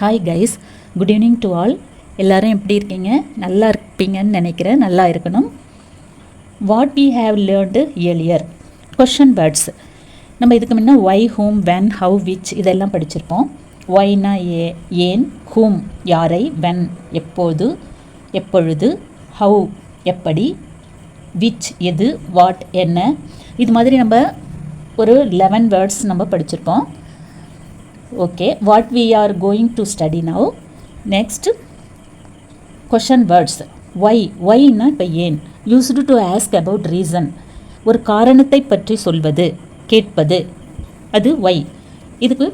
Hi guys, good evening to all. எல்லோரும் எப்படி இருக்கீங்க? நல்லா இருப்பீங்கன்னு நினைக்கிறேன். நல்லா இருக்கணும். What we have learned earlier question words. நம்ம இதுக்கு முன்னே why, whom, when, how, which இதெல்லாம் படிச்சிருப்போம். ஒய்னா ஏன், ஹூம் யாரை, வென் எப்போது எப்பொழுது, ஹவ் எப்படி, விச் எது, வாட் என்ன. இது மாதிரி நம்ம ஒரு 11 வேர்ட்ஸ் நம்ம படிச்சிருப்போம். Okay, what we are going to study now. Next, question words. Why-னா இப்போ ஏன். used to ask about reason. ஒரு காரணத்தை பற்றி சொல்வது, கேட்பது, அது why. இதுக்கு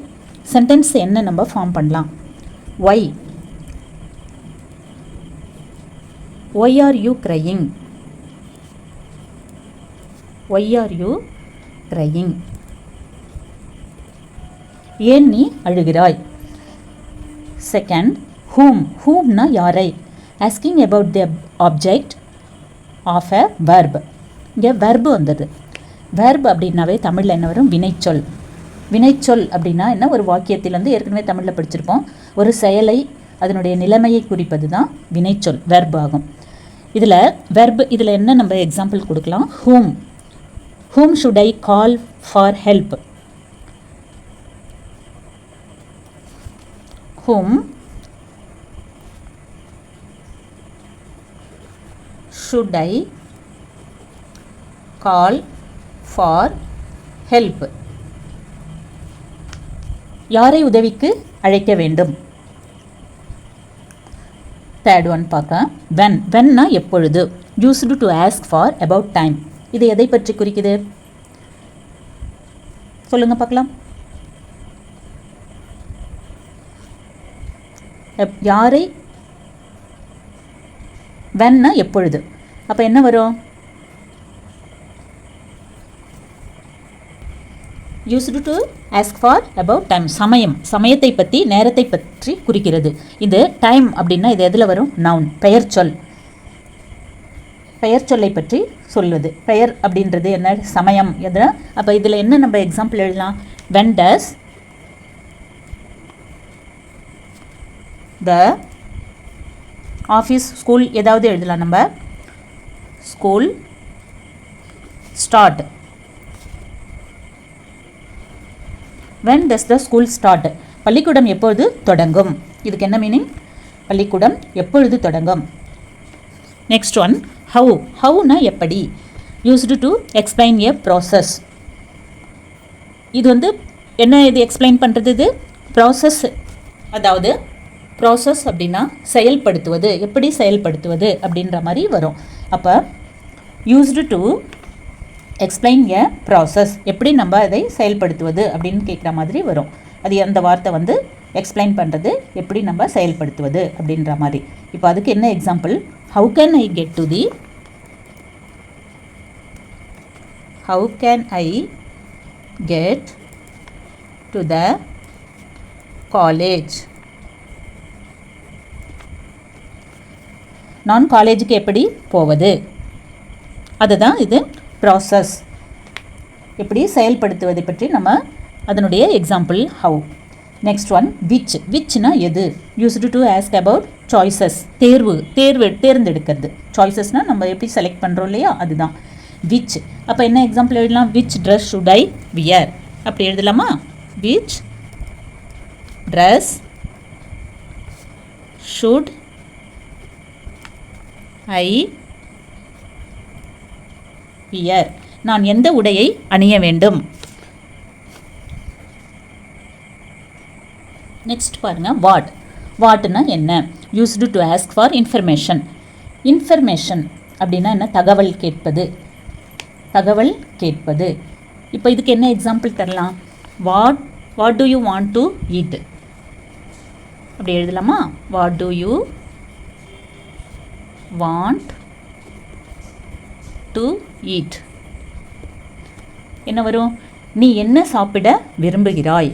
சென்டென்ஸ் என்ன நம்ம ஃபார்ம் பண்ணலாம். why are you crying? why are you crying? ஏன் நீ அழுகிறாய். செகண்ட், whomனா யாரை. Asking about the object of a verb. இங்கே verb வந்தது. verb அப்படின்னாவே தமிழில் என்ன வரும்? வினைச்சொல். வினைச்சொல் அப்படின்னா என்ன? ஒரு வாக்கியத்திலேருந்து ஏற்கனவே தமிழில் படிச்சிருப்போம். ஒரு செயலை அதனுடைய நிலைமையை குறிப்பது தான் வினைச்சொல், verb ஆகும். இதில் verb இதில் என்ன நம்ம எக்ஸாம்பிள் கொடுக்கலாம். whom should I call for help? whom should I call for help? யாரை உதவிக்கு அழைக்க வேண்டும். தேர்ட் ஒன் பார்க்கலாம். வென்னா எப்பொழுது. used to ask for about time. இது எதை பற்றி குறிக்குது? சொல்லுங்க பார்க்கலாம். யாரை, வென்னா எப்பொழுது. அப்போ என்ன வரும்? Used to ask for about time. சமயத்தை பற்றி, நேரத்தை பற்றி குறிக்கிறது. இது டைம் அப்படின்னா இது எதில் வரும்? நவுன், பெயர் சொல். பெயர் சொல்லை பற்றி சொல்வது. பெயர் அப்படின்றது என்ன? சமயம். எது? அப்போ இதில் என்ன நம்ம எக்ஸாம்பிள் எழுதலாம். when does the office, school ஏதாவது எழுதலாம் நம்ம. School start. when does the school start? பள்ளிக்கூடம் எப்பொழுது தொடங்கும். இதுக்கு என்ன மீனிங்? பள்ளிக்கூடம் எப்பொழுது தொடங்கும். நெக்ஸ்ட் ஒன், ஹவுனா எப்படி. used to explain a process. இது வந்து என்ன? இது எக்ஸ்பிளைன் பண்ணுறது. இது ப்ராசஸ். அதாவது ப்ராசஸ் அப்படின்னா செயல்படுத்துவது, எப்படி செயல்படுத்துவது அப்படின்ற மாதிரி வரும். அப்போ used to explain a process, எப்படி நம்ம அதை செயல்படுத்துவது அப்படின்னு கேட்குற மாதிரி வரும். அது அந்த வார்த்தை வந்து எக்ஸ்பிளைன் பண்ணுறது, எப்படி நம்ம செயல்படுத்துவது அப்படின்ற மாதிரி. இப்போ அதுக்கு என்ன example? How can I get to the college. நான் காலேஜுக்கு எப்படி போவது. அதுதான் இது ப்ராசஸ், எப்படி செயல்படுத்துவதை பற்றி நம்ம அதனுடைய எக்ஸாம்பிள் ஹவு. நெக்ஸ்ட் ஒன், விச்னா எது. Used to ask about choices. தேர்ந்தெடுக்கிறது. சாய்ஸஸ்னால் நம்ம எப்படி செலக்ட் பண்ணுறோம் இல்லையா, அதுதான் விச். அப்போ என்ன எக்ஸாம்பிள் எழுதலாம்? Which dress should I wear. அப்படி எழுதலாமா? Which dress should I wear. நான் எந்த உடையை அணிய வேண்டும். நெக்ஸ்ட் பாருங்க, வாட்னா என்ன. Used to ask for information. Information அப்படின்னா என்ன? தகவல் கேட்பது. இப்போ இதுக்கு என்ன எக்ஸாம்பிள் தரலாம்? What do you want to eat. அப்படி எழுதலாமா? What do you want to eat. என்ன வரும்? நீ என்ன சாப்பிட விரும்புகிறாய்.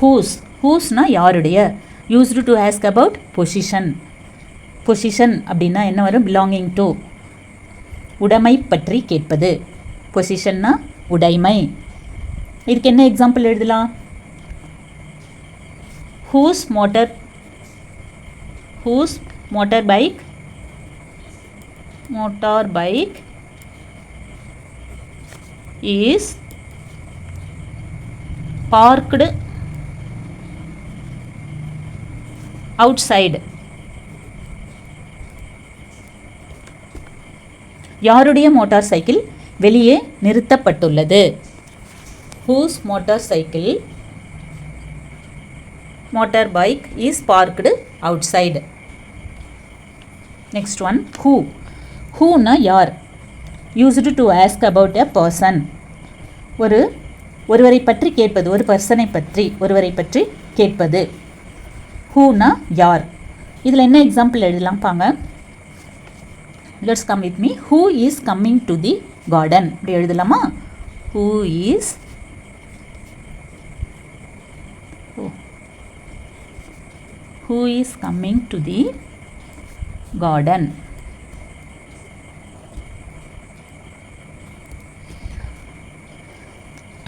whose-னா யாருடைய. used to ask about position அப்படின்னா என்ன வரும்? belonging to. உடைமை பற்றி கேட்பது. பொசிஷன்னா உடைமை. இதுக்கு என்ன எக்ஸாம்பிள் எழுதலாம்? whose motorbike is parked outside. யாருடைய மோட்டார் சைக்கிள் வெளியே நிறுத்தப்பட்டுள்ளது? whose motorbike is parked outside. Next one, who na யார்? used to ask about a person. ஒருவரை பற்றி கேட்பது, ஒரு பர்சனை பற்றி, ஒருவரை பற்றி கேட்பது. who na யார்? இதில் என்ன எக்ஸாம்பிள் எழுதலாம் பாங்க. let's come with me. who is coming to the garden? இப்படி எழுதலாமா? who is coming to the garden?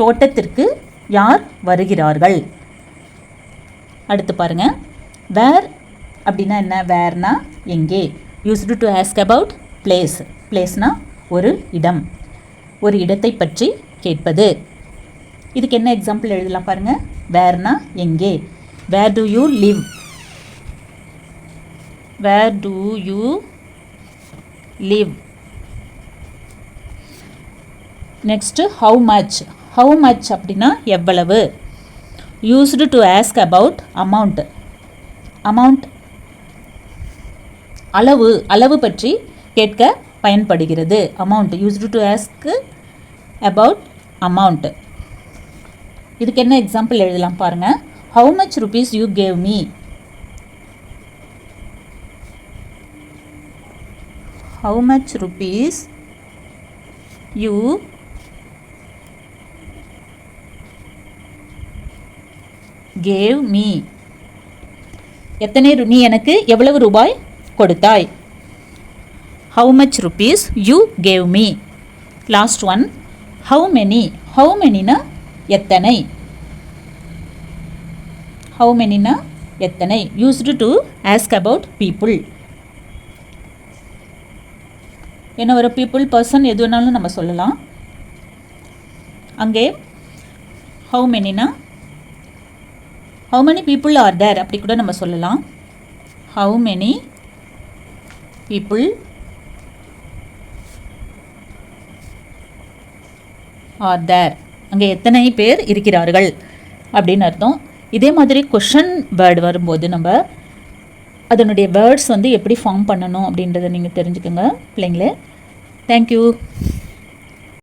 தோட்டத்திற்கு யார் வருகிறார்கள்? அடுத்து பாருங்க. வேர் அப்படின்னா என்ன? வேர்னா எங்கே. used to ask about பிளேஸ்னா ஒரு இடம், ஒரு இடத்தை பற்றி கேட்பது. இதுக்கு என்ன எக்ஸாம்பிள் எழுதலாம் பாருங்க. வேர்னா எங்கே. Where do you live? Next how much அப்படின்னா எவ்வளவு. used to ask about amount அளவு பற்றி கேட்க பயன்படுகிறது. amount used to ask about amount. இதுக்கு என்ன எக்ஸாம்பிள் எழுதலாம் பாருங்க. how much rupees you gave me? how much rupees you gave me? நீ எனக்கு எவ்வளவு ரூபாய் கொடுத்தாய்? how much rupees you gave me. last one, how many na எத்தனை. how many na எத்தனை. used to ask about people. என்ன ஒரு people, person எது வேணாலும் நம்ம சொல்லலாம். அங்கே how many na how many people are there அப்படி கூட நம்ம சொல்லலாம். how many people are there. அங்கே எத்தனை பேர் இருக்கிறார்கள் அப்படின்னு அர்த்தம். இதே மாதிரி கொஷன் வேர்டு வரும்போது நம்ம அதனுடைய வேர்ட்ஸ் எப்படி ஃபார்ம் பண்ணணும் அப்படின்றத நீங்கள் தெரிஞ்சுக்கோங்க பிள்ளைங்களே. தேங்க்யூ.